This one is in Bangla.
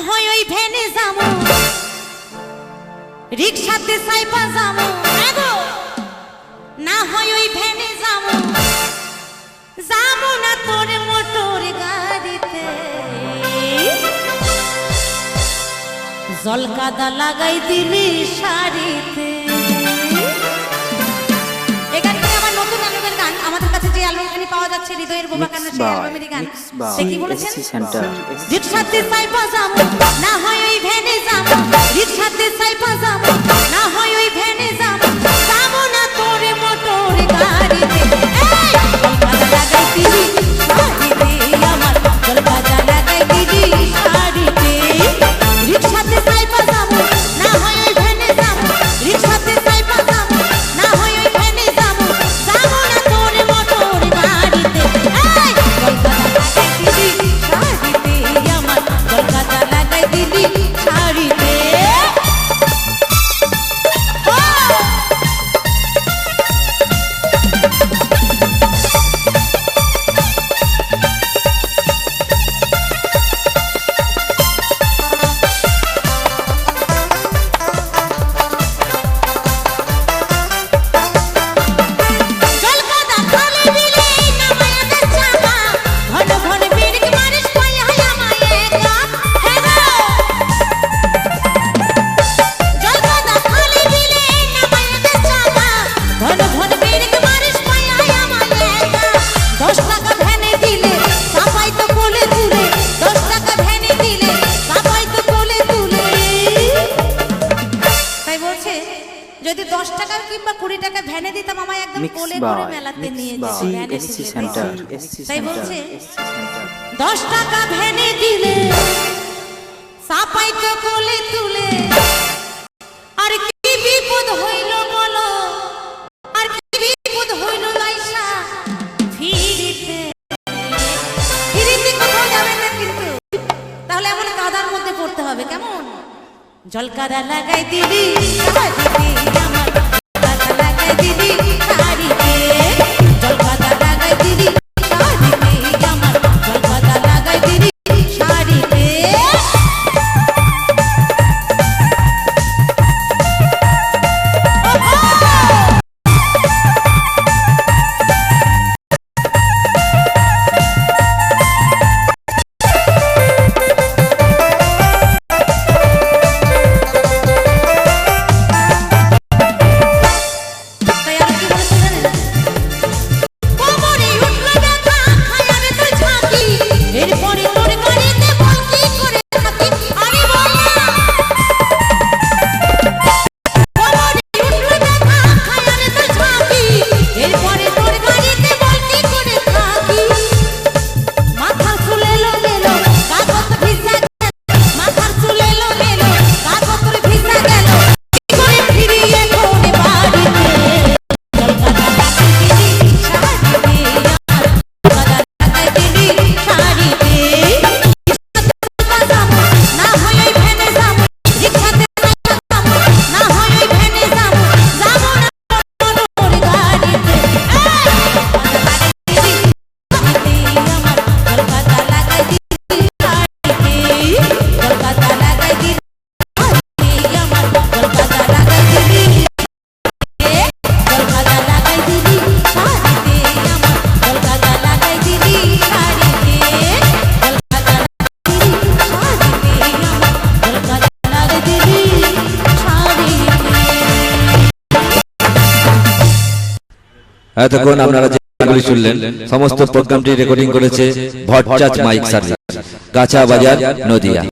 হয় ওই ভ্যানে যাবো রিকশাতে সাইপা যাবো না হয় ওই ভ্যানে যাবো যাবো না তোর মোটর গাড়িতে জলকাদা লাগাই দিলি শাড়িতে। আমাদের কাছে যে অ্যালবামখানি পাওয়া যাচ্ছে হৃদয়ের বোবা কান্না সেই অ্যালবামেরই গান। সে কি বলেছেন? রিকশাতে সাইপা যাবো না হয় ওই ভ্যানে যাবো রিকশাতে সাইপা যাবো না হয় ওই ভ্যানে যাবো যাবো না তোর মোটর গাড়িতে জলকাদা লাগাই দিলি শাড়িতে আমার জলকাদা লাগাই দিলি শাড়িতে রিকশাতে সাইপা যাবো না হয় ওই ভ্যানে যাবো রিকশাতে সাইপা যাবো না হয় ওই ভ্যানে যাবো যাবো না তোর মোটর গাড়িতে জলকাদা লাগাই দিলি শাড়িতে আমার জলকাদা লাগাই দিলি শাড়িতে। যদি 10 টাকা কিংবা 20 টাকা ভ্যানে দিতাম আমায় একদম কোলে করে মেলাতে নিয়ে যেত। তাই বলছে 10 টাকা ভ্যানে দিলে সাপাই তো কোলে তুলে আর কি বিপদ হইল বলো আর কি বিপদ হইল লাইসা ফিরিতে ফিরিতে কোথাও যাবে না কিন্তু তাহলে এমন কাদার মধ্যে পড়তে হবে কেমন জলকাদা লাগাই দিলি শাড়িতে আমার জলকাদা লাগাই দিলি শাড়িতে জলকাদা লাগাই দিলি শাড়িতে আমার জলকাদা লাগাই দিলি শাড়িতে। এতক্ষণ আপনারা যে গানগুলি শুনলেন সমস্ত প্রোগ্রামটি রেকর্ডিং করেছে ভট্টাচ মাইক সার্ভিস, গাছা বাজার, নদিয়া।